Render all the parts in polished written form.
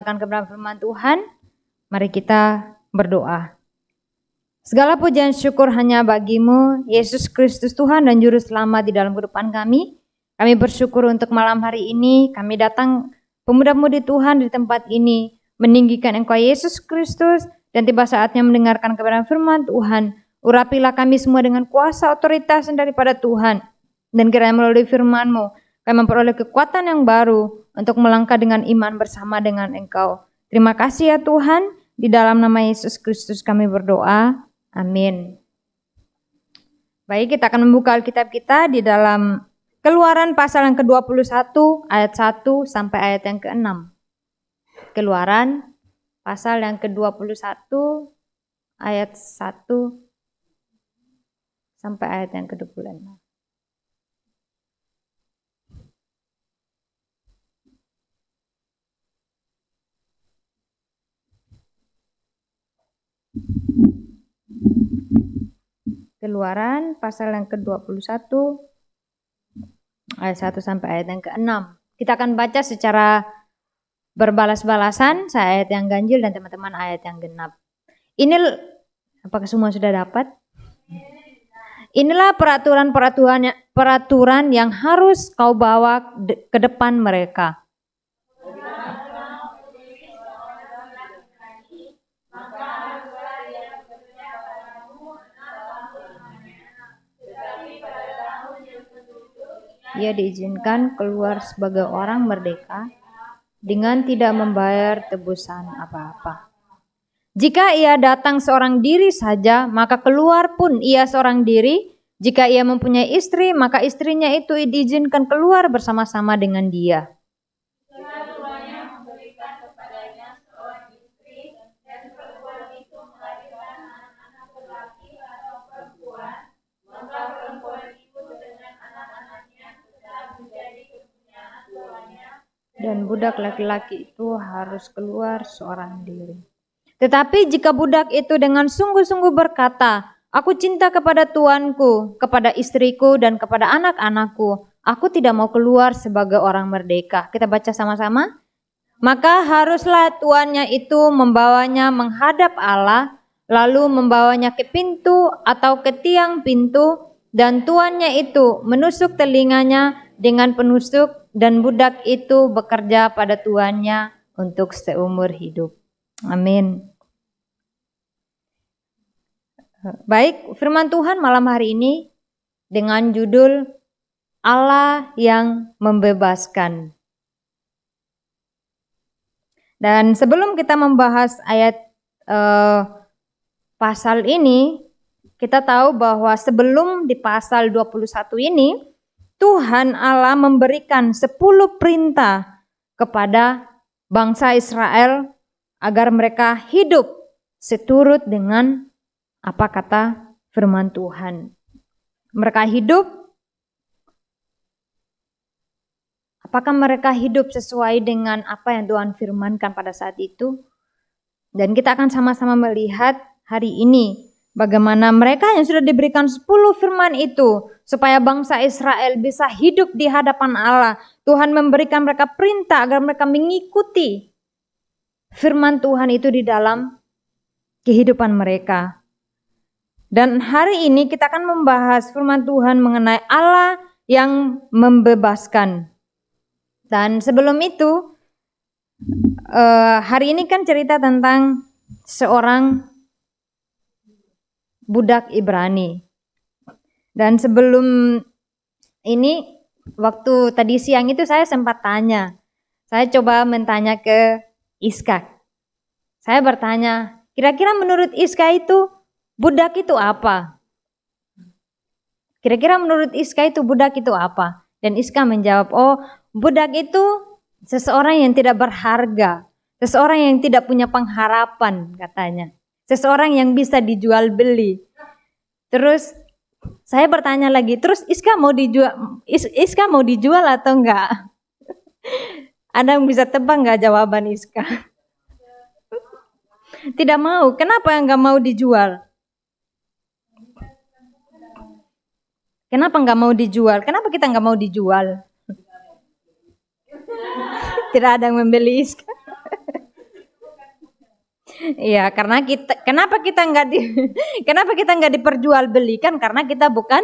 Akan kebenaran firman Tuhan, mari kita berdoa. Segala pujian syukur hanya bagimu, Yesus Kristus Tuhan dan Juru Selamat di dalam kehidupan kami. Kami bersyukur untuk malam hari ini, kami datang pemuda-pemudi Tuhan di tempat ini, meninggikan Engkau Yesus Kristus, dan tiba saatnya mendengarkan kebenaran firman Tuhan. Urapilah kami semua dengan kuasa otoritas daripada Tuhan, dan kiranya melalui firman-Mu, kami memperoleh kekuatan yang baru untuk melangkah dengan iman bersama dengan Engkau. Terima kasih ya Tuhan, di dalam nama Yesus Kristus kami berdoa. Amin. Baik, kita akan membuka Alkitab kita di dalam Keluaran pasal yang ke-21 ayat 1 sampai ayat yang ke-6. Keluaran pasal yang ke-21 ayat 1 sampai ayat yang ke-26. Keluaran pasal yang ke-21 ayat 1 sampai ayat yang ke-6. Kita akan baca secara berbalas-balasan, saya ayat yang ganjil dan teman-teman ayat yang genap. Ini, apakah semua sudah dapat? Inilah peraturan yang harus kau bawa ke depan mereka. Ia diizinkan keluar sebagai orang merdeka dengan tidak membayar tebusan apa-apa. Jika ia datang seorang diri saja, maka keluar pun ia seorang diri. Jika ia mempunyai istri, maka istrinya itu diizinkan keluar bersama-sama dengan dia. Dan budak laki-laki itu harus keluar seorang diri. Tetapi jika budak itu dengan sungguh-sungguh berkata, aku cinta kepada tuanku, kepada istriku, dan kepada anak-anakku, aku tidak mau keluar sebagai orang merdeka. Kita baca sama-sama. Maka haruslah tuannya itu membawanya menghadap Allah, lalu membawanya ke pintu atau ke tiang pintu, dan tuannya itu menusuk telinganya dengan penusuk, dan budak itu bekerja pada tuannya untuk seumur hidup. Amin. Baik, firman Tuhan malam hari ini dengan judul Allah yang membebaskan. Dan sebelum kita membahas ayat pasal ini, kita tahu bahwa sebelum di pasal 21 ini, Tuhan Allah memberikan 10 perintah kepada bangsa Israel agar mereka hidup seturut dengan apa kata firman Tuhan. Mereka hidup, apakah mereka hidup sesuai dengan apa yang Tuhan firmankan pada saat itu? Dan kita akan sama-sama melihat hari ini bagaimana mereka yang sudah diberikan 10 firman itu supaya bangsa Israel bisa hidup di hadapan Allah. Tuhan memberikan mereka perintah agar mereka mengikuti firman Tuhan itu di dalam kehidupan mereka. Dan hari ini kita akan membahas firman Tuhan mengenai Allah yang membebaskan. Dan sebelum itu, hari ini kan cerita tentang seorang budak Ibrani. Dan sebelum ini, waktu tadi siang itu saya sempat tanya. Saya coba mentanya ke Iska. Saya bertanya, kira-kira menurut Iska itu, budak itu apa? Kira-kira menurut Iska itu budak itu apa? Dan Iska menjawab, oh budak itu seseorang yang tidak berharga. Seseorang yang tidak punya pengharapan katanya. Seseorang yang bisa dijual beli. Terus saya bertanya lagi, terus Iska mau dijual atau enggak? Ada yang bisa tebak enggak jawaban Iska? Tidak mau. Kenapa enggak mau dijual? Kenapa enggak mau dijual? Kenapa kita enggak mau dijual? Tidak ada yang membeli Iska. Iya, karena kenapa kita nggak diperjualbelikan? Karena kita bukan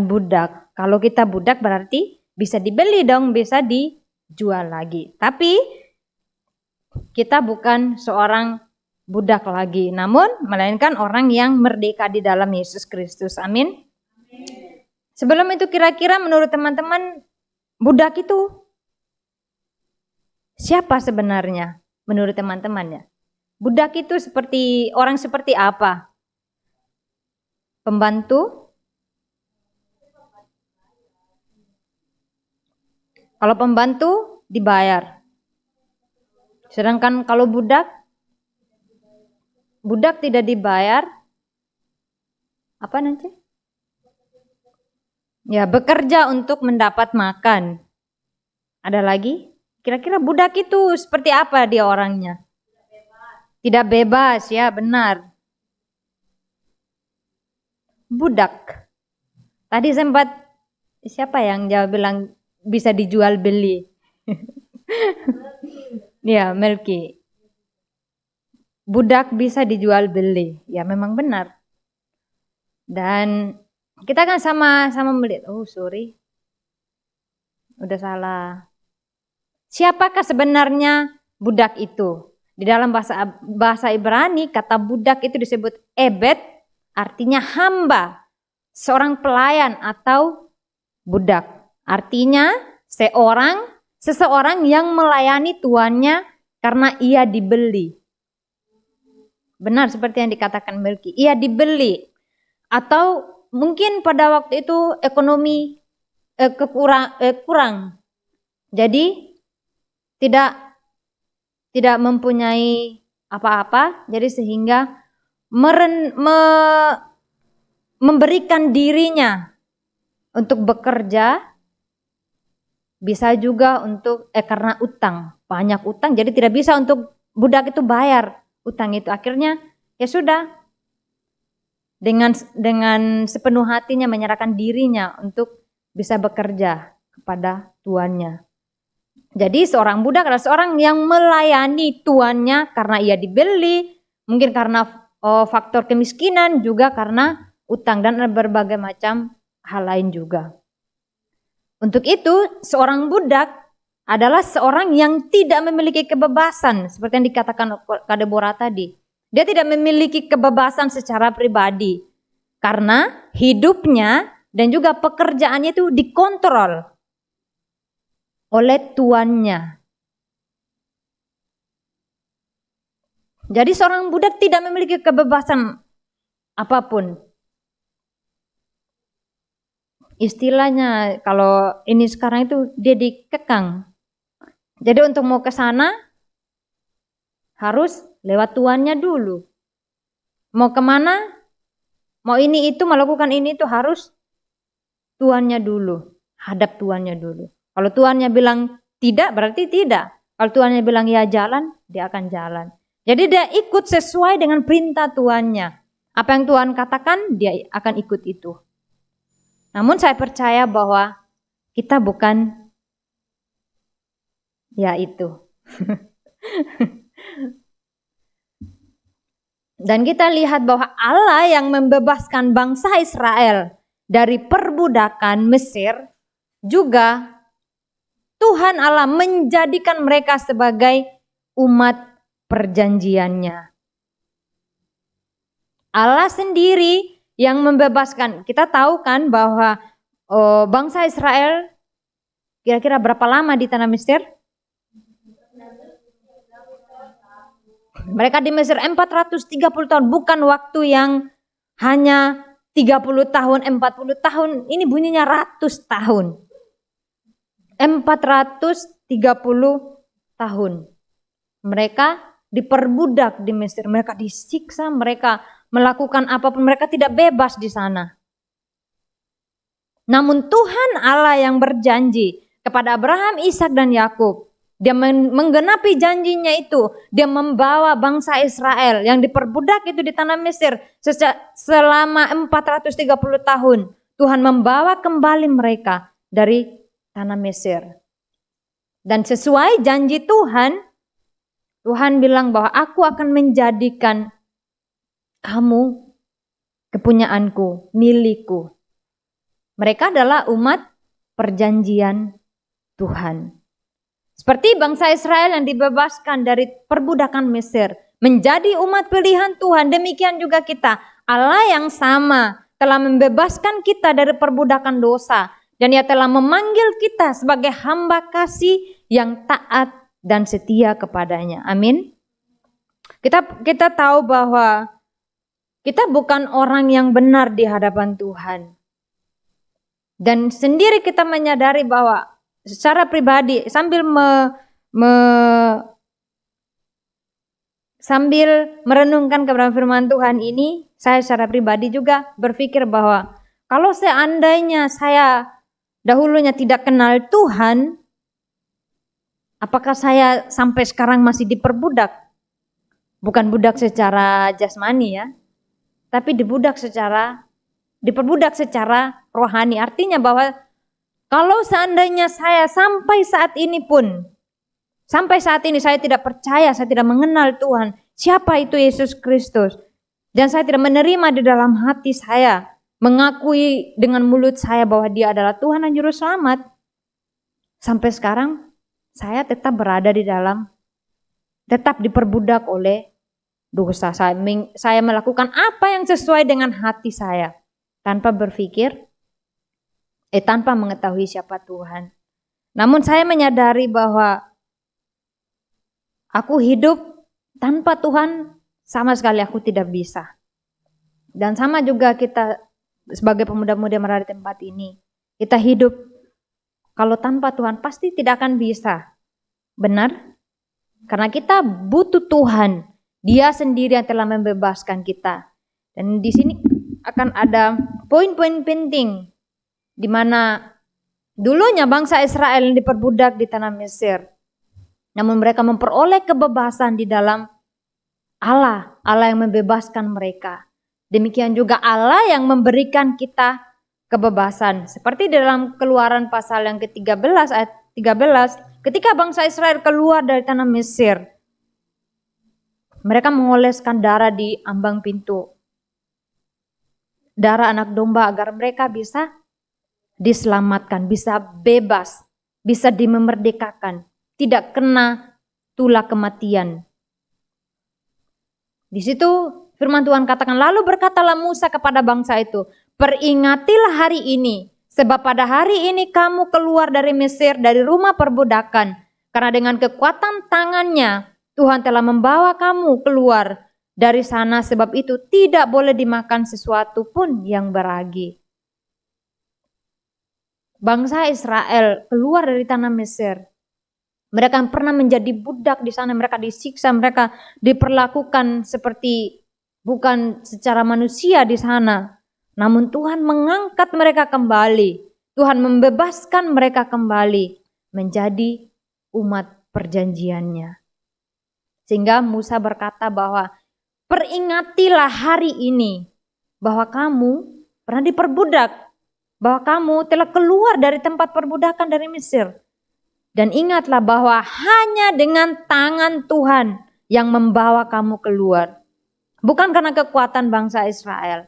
budak. Kalau kita budak berarti bisa dibeli dong, bisa dijual lagi. Tapi kita bukan seorang budak lagi, namun melainkan orang yang merdeka di dalam Yesus Kristus. Amin. Sebelum itu kira-kira menurut teman-teman budak itu siapa sebenarnya menurut teman-temannya? Budak itu seperti apa? Pembantu? Kalau pembantu dibayar. Sedangkan kalau budak tidak dibayar. Apa nanti? Ya, bekerja untuk mendapat makan. Ada lagi? Kira-kira budak itu seperti apa dia orangnya? Tidak bebas, ya benar. Budak. Tadi sempat siapa yang jawab bilang bisa dijual beli? Ya, Melki. Budak bisa dijual beli. Ya, memang benar. Dan kita kan sama-sama melihat, udah salah. Siapakah sebenarnya budak itu? Di dalam bahasa Ibrani kata budak itu disebut ebed, artinya hamba, seorang pelayan atau budak. Artinya seseorang yang melayani tuannya karena ia dibeli. Benar seperti yang dikatakan Melki, ia dibeli. Atau mungkin pada waktu itu ekonomi kurang. Jadi tidak mempunyai apa-apa, jadi sehingga memberikan dirinya untuk bekerja, bisa juga untuk karena utang, banyak utang, jadi tidak bisa untuk budak itu bayar utang itu. Akhirnya ya sudah, dengan sepenuh hatinya menyerahkan dirinya untuk bisa bekerja kepada tuannya. Jadi seorang budak adalah seorang yang melayani tuannya karena ia dibeli, mungkin karena faktor kemiskinan, juga karena utang dan berbagai macam hal lain juga. Untuk itu seorang budak adalah seorang yang tidak memiliki kebebasan, seperti yang dikatakan Kak Deborah tadi. Dia tidak memiliki kebebasan secara pribadi karena hidupnya dan juga pekerjaannya itu dikontrol oleh tuannya. Jadi seorang budak tidak memiliki kebebasan apapun. Istilahnya kalau ini sekarang itu dia dikekang. Jadi untuk mau ke sana harus lewat tuannya dulu. Mau kemana, mau ini itu, melakukan ini itu harus tuannya dulu, hadap tuannya dulu. Kalau tuannya bilang tidak, berarti tidak. Kalau tuannya bilang ya jalan, dia akan jalan. Jadi dia ikut sesuai dengan perintah tuannya. Apa yang Tuhan katakan, dia akan ikut itu. Namun saya percaya bahwa kita bukan ya itu. Dan kita lihat bahwa Allah yang membebaskan bangsa Israel dari perbudakan Mesir, juga Tuhan Allah menjadikan mereka sebagai umat perjanjiannya. Allah sendiri yang membebaskan. Kita tahu kan bahwa bangsa Israel kira-kira berapa lama di tanah Mesir? Mereka di Mesir 430 tahun, bukan waktu yang hanya 30 tahun, 40 tahun. Ini bunyinya ratus tahun. 430 tahun. Mereka diperbudak di Mesir, mereka disiksa, mereka melakukan apapun, mereka tidak bebas di sana. Namun Tuhan Allah yang berjanji kepada Abraham, Ishak dan Yakub, dia menggenapi janjinya itu. Dia membawa bangsa Israel yang diperbudak itu di tanah Mesir selama 430 tahun. Tuhan membawa kembali mereka dari tanah Mesir. Dan sesuai janji Tuhan Tuhan bilang bahwa aku akan menjadikan kamu kepunyaanku, milikku. Mereka adalah umat perjanjian Tuhan. Seperti bangsa Israel yang dibebaskan dari perbudakan Mesir, menjadi umat pilihan Tuhan, demikian juga kita. Allah yang sama telah membebaskan kita dari perbudakan dosa, dan Ia telah memanggil kita sebagai hamba kasih yang taat dan setia kepadanya. Amin. Kita tahu bahwa kita bukan orang yang benar di hadapan Tuhan. Dan sendiri kita menyadari bahwa secara pribadi sambil merenungkan kebenaran firman Tuhan ini, saya secara pribadi juga berpikir bahwa kalau seandainya saya dahulunya tidak kenal Tuhan, apakah saya sampai sekarang masih diperbudak? Bukan budak secara jasmani ya, tapi diperbudak secara rohani. Artinya bahwa kalau seandainya saya sampai saat ini saya tidak percaya, saya tidak mengenal Tuhan, siapa itu Yesus Kristus, dan saya tidak menerima di dalam hati saya, mengakui dengan mulut saya bahwa Dia adalah Tuhan dan Juru Selamat, sampai sekarang saya tetap berada di dalam, tetap diperbudak oleh dosa. Saya melakukan apa yang sesuai dengan hati saya, tanpa berpikir, tanpa mengetahui siapa Tuhan. Namun saya menyadari bahwa aku hidup tanpa Tuhan sama sekali aku tidak bisa. Dan sama juga kita sebagai pemuda-pemuda yang berada di tempat ini. Kita hidup kalau tanpa Tuhan pasti tidak akan bisa. Benar? Karena kita butuh Tuhan. Dia sendiri yang telah membebaskan kita. Dan di sini akan ada poin-poin penting di mana dulunya bangsa Israel yang diperbudak di tanah Mesir. Namun mereka memperoleh kebebasan di dalam Allah yang membebaskan mereka. Demikian juga Allah yang memberikan kita kebebasan. Seperti dalam Keluaran pasal yang ke-13 ayat 13, ketika bangsa Israel keluar dari tanah Mesir, mereka mengoleskan darah di ambang pintu. Darah anak domba agar mereka bisa diselamatkan, bisa bebas, bisa dimerdekakan, tidak kena tulah kematian. Di situ firman Tuhan katakan, lalu berkatalah Musa kepada bangsa itu, peringatilah hari ini, sebab pada hari ini kamu keluar dari Mesir, dari rumah perbudakan, karena dengan kekuatan tangannya Tuhan telah membawa kamu keluar dari sana, sebab itu tidak boleh dimakan sesuatu pun yang beragi. Bangsa Israel keluar dari tanah Mesir. Mereka pernah menjadi budak di sana, mereka disiksa, mereka diperlakukan seperti bukan secara manusia di sana. Namun Tuhan mengangkat mereka kembali. Tuhan membebaskan mereka kembali menjadi umat perjanjiannya. Sehingga Musa berkata bahwa peringatilah hari ini bahwa kamu pernah diperbudak, bahwa kamu telah keluar dari tempat perbudakan dari Mesir. Dan ingatlah bahwa hanya dengan tangan Tuhan yang membawa kamu keluar. Bukan karena kekuatan bangsa Israel,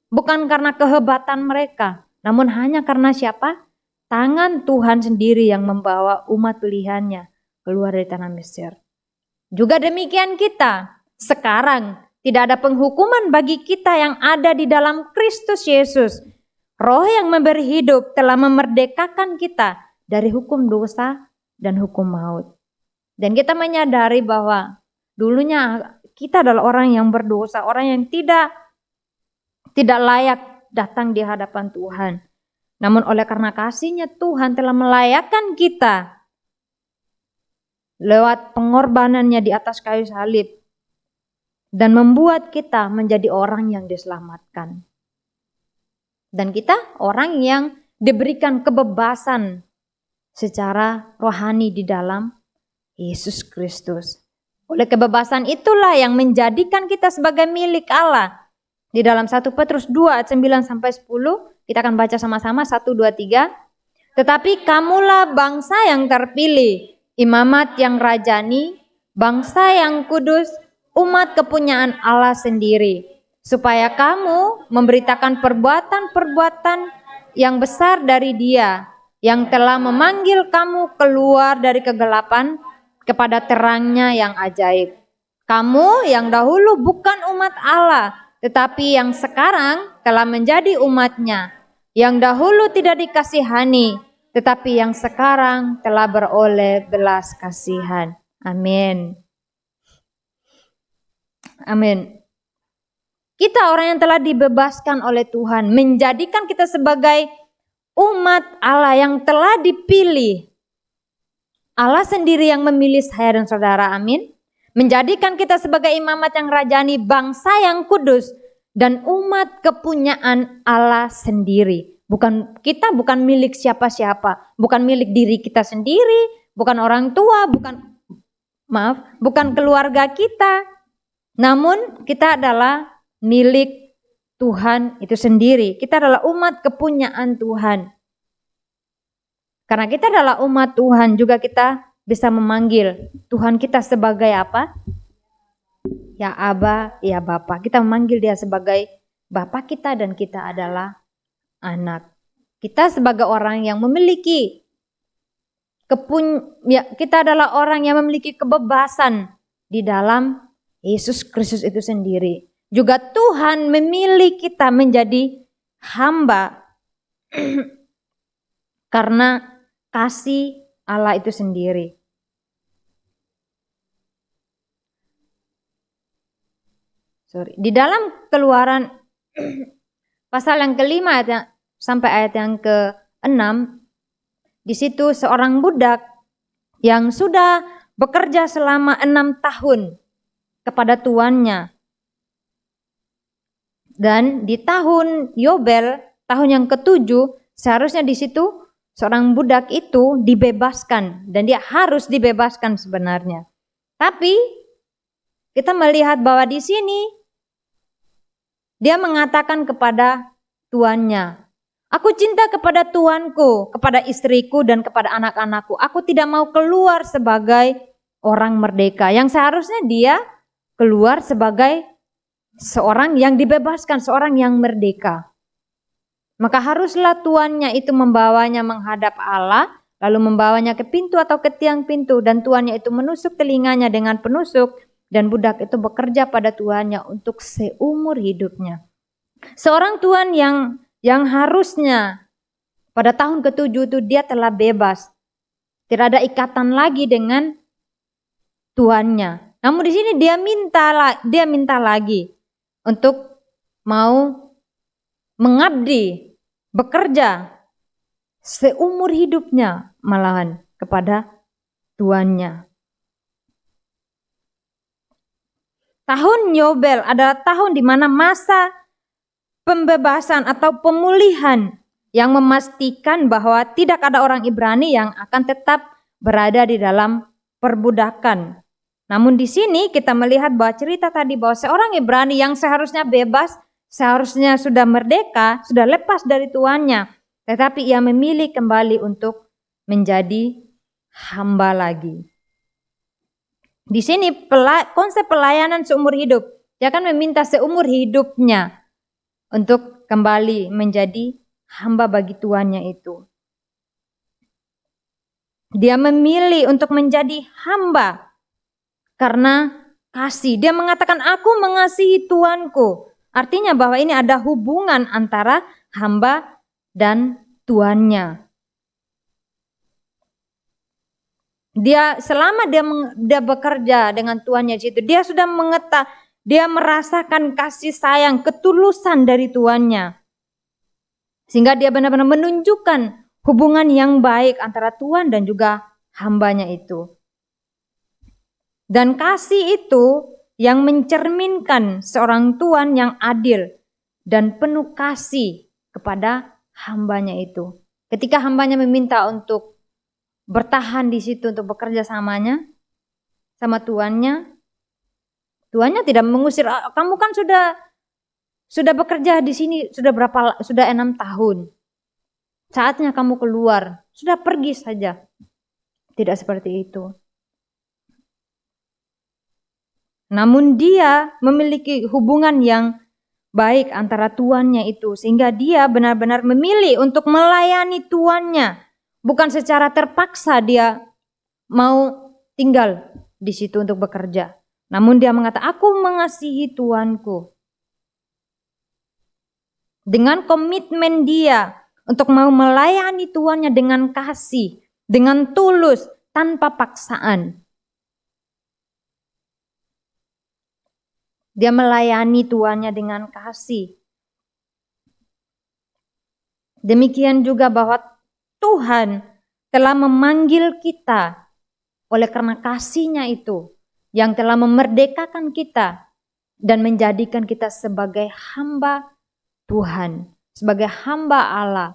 bukan karena kehebatan mereka, namun hanya karena siapa? Tangan Tuhan sendiri yang membawa umat pilihannya keluar dari tanah Mesir. Juga demikian kita, sekarang tidak ada penghukuman bagi kita yang ada di dalam Kristus Yesus. Roh yang memberi hidup telah memerdekakan kita dari hukum dosa dan hukum maut. Dan kita menyadari bahwa dulunya kita adalah orang yang berdosa, orang yang tidak layak datang di hadapan Tuhan. Namun oleh karena kasih-Nya Tuhan telah melayakkan kita lewat pengorbanannya di atas kayu salib dan membuat kita menjadi orang yang diselamatkan. Dan kita orang yang diberikan kebebasan secara rohani di dalam Yesus Kristus. Oleh kebebasan itulah yang menjadikan kita sebagai milik Allah. Di dalam 1 Petrus 2 ayat 9 sampai 10, kita akan baca sama-sama 1, 2, 3. Tetapi kamulah bangsa yang terpilih, imamat yang rajani, bangsa yang kudus, umat kepunyaan Allah sendiri, supaya kamu memberitakan perbuatan-perbuatan yang besar dari Dia yang telah memanggil kamu keluar dari kegelapan kepada terangnya yang ajaib. Kamu yang dahulu bukan umat Allah, tetapi yang sekarang telah menjadi umat-Nya. Yang dahulu tidak dikasihani, tetapi yang sekarang telah beroleh belas kasihan. Amin. Amin. Kita orang yang telah dibebaskan oleh Tuhan, menjadikan kita sebagai umat Allah yang telah dipilih. Allah sendiri yang memilih saya dan saudara, amin. Menjadikan kita sebagai imamat yang rajani, bangsa yang kudus, dan umat kepunyaan Allah sendiri. Kita bukan milik siapa-siapa, bukan milik diri kita sendiri, bukan orang tua, bukan keluarga kita. Namun kita adalah milik Tuhan itu sendiri. Kita adalah umat kepunyaan Tuhan. Karena kita adalah umat Tuhan, juga kita bisa memanggil Tuhan kita sebagai apa? Ya Aba, ya Bapa. Kita memanggil Dia sebagai Bapa kita dan kita adalah anak. Kita sebagai orang yang memiliki kita adalah orang yang memiliki kebebasan di dalam Yesus Kristus itu sendiri. Juga Tuhan memilih kita menjadi hamba karena kasih Allah itu sendiri. Di dalam Keluaran pasal yang kelima sampai ayat yang ke-6, di situ seorang budak yang sudah bekerja selama 6 tahun kepada tuannya. Dan di tahun Yobel, tahun yang ke-7, seharusnya di situ seorang budak itu dibebaskan dan dia harus dibebaskan sebenarnya. Tapi kita melihat bahwa di sini dia mengatakan kepada tuannya, "Aku cinta kepada tuanku, kepada istriku dan kepada anak-anakku. Aku tidak mau keluar sebagai orang merdeka." Yang seharusnya dia keluar sebagai seorang yang dibebaskan, seorang yang merdeka. Maka haruslah tuannya itu membawanya menghadap Allah, lalu membawanya ke pintu atau ke tiang pintu, dan tuannya itu menusuk telinganya dengan penusuk, dan budak itu bekerja pada tuannya untuk seumur hidupnya. Seorang tuan yang harusnya pada tahun ke-7 itu dia telah bebas. Tidak ada ikatan lagi dengan tuannya. Namun di sini dia minta lagi untuk mau mengabdi, bekerja seumur hidupnya malahan kepada tuannya. Tahun Yobel adalah tahun di mana masa pembebasan atau pemulihan yang memastikan bahwa tidak ada orang Ibrani yang akan tetap berada di dalam perbudakan. Namun di sini kita melihat bahwa cerita tadi bahwa seorang Ibrani yang seharusnya bebas, seharusnya sudah merdeka, sudah lepas dari tuannya, tetapi ia memilih kembali untuk menjadi hamba lagi. Di sini konsep pelayanan seumur hidup. Dia akan meminta seumur hidupnya untuk kembali menjadi hamba bagi tuannya itu. Dia memilih untuk menjadi hamba karena kasih. Dia mengatakan, "Aku mengasihi tuanku." Artinya bahwa ini ada hubungan antara hamba dan tuannya. Selama dia bekerja dengan tuannya situ, dia sudah dia merasakan kasih sayang, ketulusan dari tuannya. Sehingga dia benar-benar menunjukkan hubungan yang baik antara tuan dan juga hambanya itu. Dan kasih itu yang mencerminkan seorang tuan yang adil dan penuh kasih kepada hambanya itu. Ketika hambanya meminta untuk bertahan di situ untuk bekerja sama tuannya tidak mengusir. "Kamu kan sudah bekerja di sini sudah 6 tahun. Saatnya kamu keluar, sudah pergi saja." Tidak seperti itu. Namun dia memiliki hubungan yang baik antara tuannya itu, sehingga dia benar-benar memilih untuk melayani tuannya. Bukan secara terpaksa dia mau tinggal di situ untuk bekerja. Namun dia mengatakan, aku mengasihi tuanku. Dengan komitmen dia untuk mau melayani tuannya dengan kasih, dengan tulus, tanpa paksaan. Dia melayani tuannya dengan kasih. Demikian juga bahwa Tuhan telah memanggil kita oleh karena kasih-Nya itu yang telah memerdekakan kita dan menjadikan kita sebagai hamba Tuhan, sebagai hamba Allah.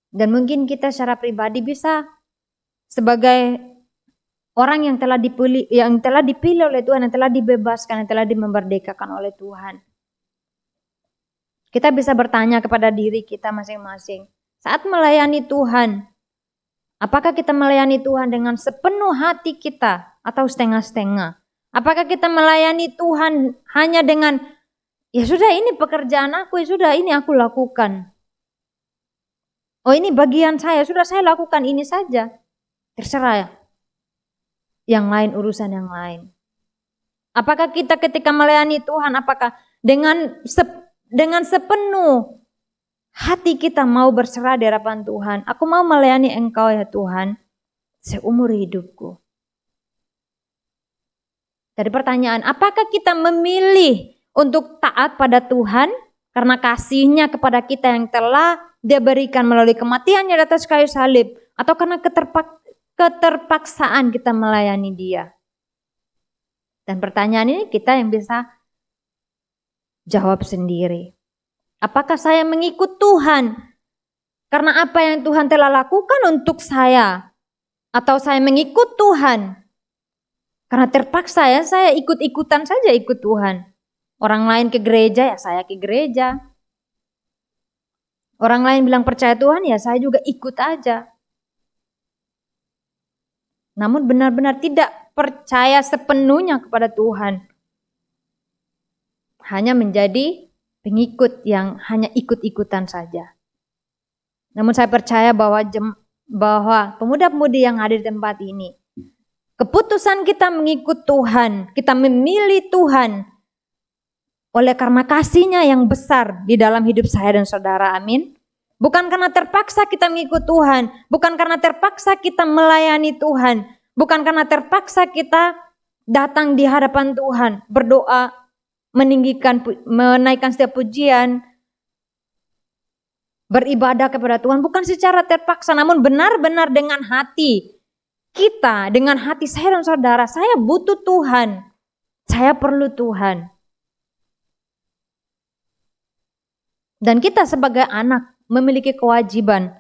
Dan mungkin kita secara pribadi bisa sebagai orang yang telah dipilih oleh Tuhan, yang telah dibebaskan, yang telah dimerdekakan oleh Tuhan. Kita bisa bertanya kepada diri kita masing-masing, saat melayani Tuhan, apakah kita melayani Tuhan dengan sepenuh hati kita atau setengah-setengah? Apakah kita melayani Tuhan hanya dengan, ya sudah ini pekerjaan aku, ya sudah ini aku lakukan. Oh ini bagian saya, sudah saya lakukan ini saja. Terserah ya. Yang lain urusan yang lain. Apakah kita ketika melayani Tuhan, apakah dengan sepenuh hati kita mau berserah di hadapan Tuhan? Aku mau melayani Engkau ya Tuhan seumur hidupku. Dari pertanyaan, apakah kita memilih untuk taat pada Tuhan karena kasih-Nya kepada kita yang telah Dia berikan melalui kematian-Nya di atas kayu salib, atau karena keterpaksaan kita melayani Dia? Dan pertanyaan ini kita yang bisa jawab sendiri. Apakah saya mengikut Tuhan karena apa yang Tuhan telah lakukan untuk saya, atau saya mengikut Tuhan karena terpaksa ya saya ikut-ikutan saja ikut Tuhan. Orang lain ke gereja ya saya ke gereja. Orang lain bilang percaya Tuhan ya saya juga ikut aja. Namun benar-benar tidak percaya sepenuhnya kepada Tuhan. Hanya menjadi pengikut yang hanya ikut-ikutan saja. Namun saya percaya bahwa pemuda-pemudi yang ada di tempat ini, keputusan kita mengikut Tuhan, kita memilih Tuhan oleh karena kasih-Nya yang besar di dalam hidup saya dan saudara, amin. Bukan karena terpaksa kita mengikut Tuhan, bukan karena terpaksa kita melayani Tuhan, bukan karena terpaksa kita datang di hadapan Tuhan, berdoa, menaikkan setiap pujian, beribadah kepada Tuhan, bukan secara terpaksa, namun benar-benar dengan hati kita, dengan hati saya dan saudara, saya butuh Tuhan, saya perlu Tuhan. Dan kita sebagai anak memiliki kewajiban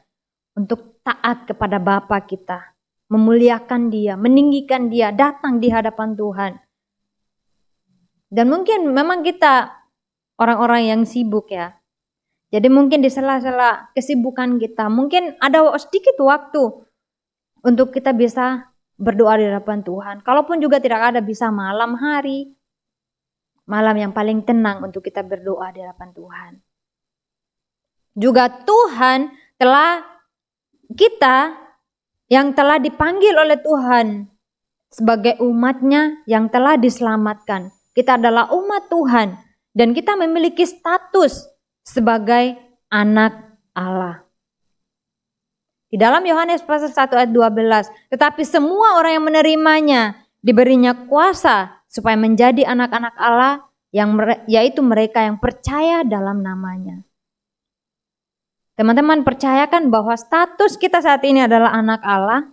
untuk taat kepada Bapa kita, memuliakan Dia, meninggikan Dia, datang di hadapan Tuhan. Dan mungkin memang kita orang-orang yang sibuk ya. Jadi mungkin di sela-sela kesibukan kita, mungkin ada sedikit waktu untuk kita bisa berdoa di hadapan Tuhan. Kalaupun juga tidak ada, bisa malam hari, malam yang paling tenang untuk kita berdoa di hadapan Tuhan. Juga Tuhan kita yang telah dipanggil oleh Tuhan sebagai umat-Nya yang telah diselamatkan. Kita adalah umat Tuhan dan kita memiliki status sebagai anak Allah. Di dalam Yohanes pasal 1 ayat 12, tetapi semua orang yang menerimanya diberinya kuasa supaya menjadi anak-anak Allah, yaitu mereka yang percaya dalam namanya. Teman-teman percayakan bahwa status kita saat ini adalah anak Allah?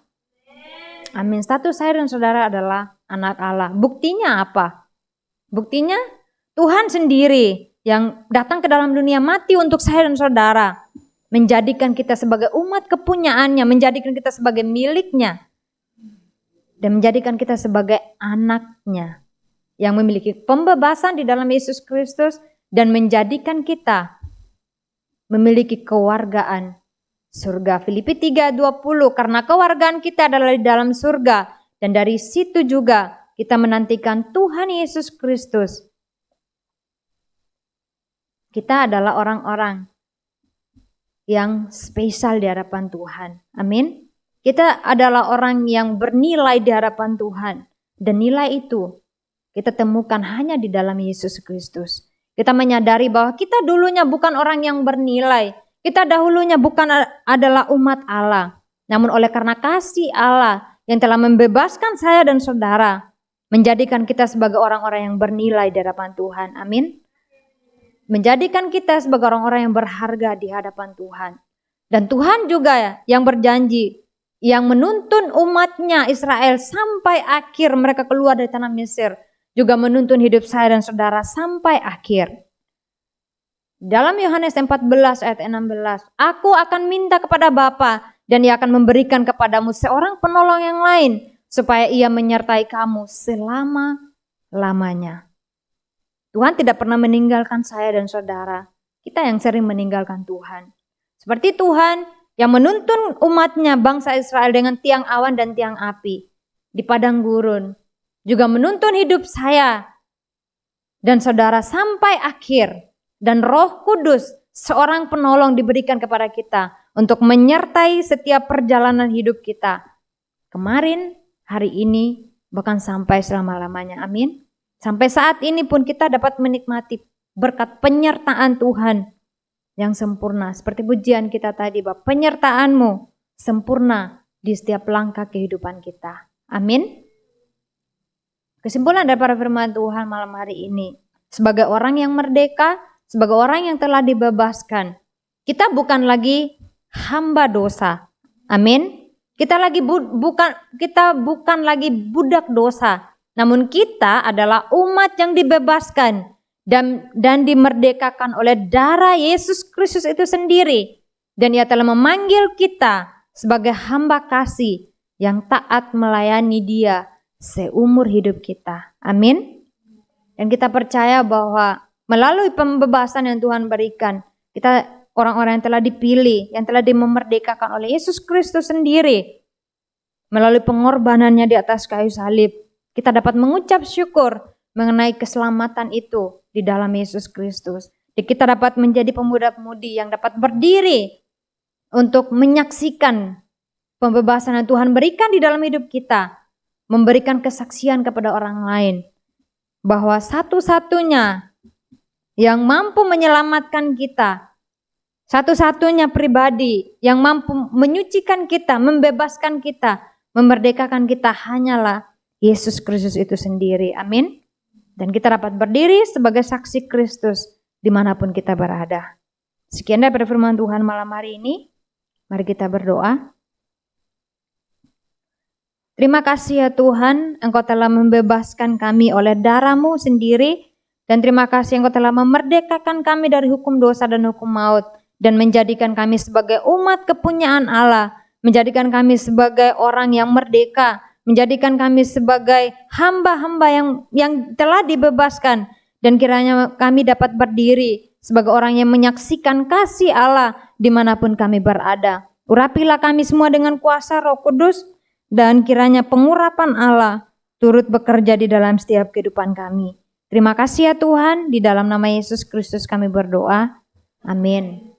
Amin. Status saya dan saudara adalah anak Allah. Buktinya apa? Buktinya Tuhan sendiri yang datang ke dalam dunia mati untuk saya dan saudara, menjadikan kita sebagai umat kepunyaannya, menjadikan kita sebagai miliknya, dan menjadikan kita sebagai anaknya yang memiliki pembebasan di dalam Yesus Kristus dan menjadikan kita memiliki kewargaan surga. Filipi 3:20, karena kewargaan kita adalah di dalam surga, dan dari situ juga kita menantikan Tuhan Yesus Kristus. Kita adalah orang-orang yang spesial di hadapan Tuhan. Amin. Kita adalah orang yang bernilai di hadapan Tuhan. Dan nilai itu kita temukan hanya di dalam Yesus Kristus. Kita menyadari bahwa kita dulunya bukan orang yang bernilai. Kita dahulunya bukan adalah umat Allah. Namun oleh karena kasih Allah yang telah membebaskan saya dan saudara, menjadikan kita sebagai orang-orang yang bernilai di hadapan Tuhan. Amin. Menjadikan kita sebagai orang-orang yang berharga di hadapan Tuhan. Dan Tuhan juga yang berjanji, yang menuntun umatnya Israel sampai akhir mereka keluar dari tanah Mesir, juga menuntun hidup saya dan saudara sampai akhir. Dalam Yohanes 14 ayat 16, aku akan minta kepada Bapa dan ia akan memberikan kepadamu seorang penolong yang lain, supaya ia menyertai kamu selama-lamanya. Tuhan tidak pernah meninggalkan saya dan saudara. Kita yang sering meninggalkan Tuhan. Seperti Tuhan yang menuntun umatnya bangsa Israel dengan tiang awan dan tiang api di padang gurun. Juga menuntun hidup saya dan saudara sampai akhir. Dan Roh Kudus, seorang penolong diberikan kepada kita untuk menyertai setiap perjalanan hidup kita. Kemarin, hari ini, bahkan sampai selama-lamanya. Amin. Sampai saat ini pun kita dapat menikmati berkat penyertaan Tuhan yang sempurna. Seperti pujian kita tadi, bahwa penyertaan-Mu sempurna di setiap langkah kehidupan kita. Amin. Kesimpulan dari para firman Tuhan malam hari ini, sebagai orang yang merdeka, sebagai orang yang telah dibebaskan, kita bukan lagi hamba dosa. Amin. Kita bukan lagi budak dosa. Namun kita adalah umat yang dibebaskan dan dimerdekakan oleh darah Yesus Kristus itu sendiri. Dan Ia telah memanggil kita sebagai hamba kasih yang taat melayani Dia seumur hidup kita. Amin. Dan kita percaya bahwa melalui pembebasan yang Tuhan berikan, kita orang-orang yang telah dipilih, yang telah dimerdekakan oleh Yesus Kristus sendiri. Melalui pengorbanannya di atas kayu salib, kita dapat mengucap syukur mengenai keselamatan itu di dalam Yesus Kristus. Kita dapat menjadi pemuda-pemudi yang dapat berdiri untuk menyaksikan pembebasan yang Tuhan berikan di dalam hidup kita. Memberikan kesaksian kepada orang lain. Bahwa satu-satunya yang mampu menyelamatkan kita, satu-satunya pribadi yang mampu menyucikan kita, membebaskan kita, memerdekakan kita hanyalah Yesus Kristus itu sendiri. Amin. Dan kita dapat berdiri sebagai saksi Kristus dimanapun kita berada. Sekian dari firman Tuhan malam hari ini. Mari kita berdoa. Terima kasih ya Tuhan, Engkau telah membebaskan kami oleh darah-Mu sendiri. Dan terima kasih Engkau telah memerdekakan kami dari hukum dosa dan hukum maut. Dan menjadikan kami sebagai umat kepunyaan Allah. Menjadikan kami sebagai orang yang merdeka. Menjadikan kami sebagai hamba-hamba yang telah dibebaskan. Dan kiranya kami dapat berdiri sebagai orang yang menyaksikan kasih Allah dimanapun kami berada. Urapilah kami semua dengan kuasa Roh Kudus. Dan kiranya pengurapan Allah turut bekerja di dalam setiap kehidupan kami. Terima kasih ya Tuhan, di dalam nama Yesus Kristus kami berdoa. Amin.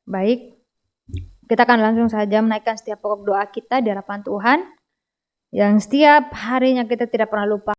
Baik, kita akan langsung saja menaikkan setiap pokok doa kita di hadapan Tuhan. Yang setiap harinya kita tidak pernah lupa.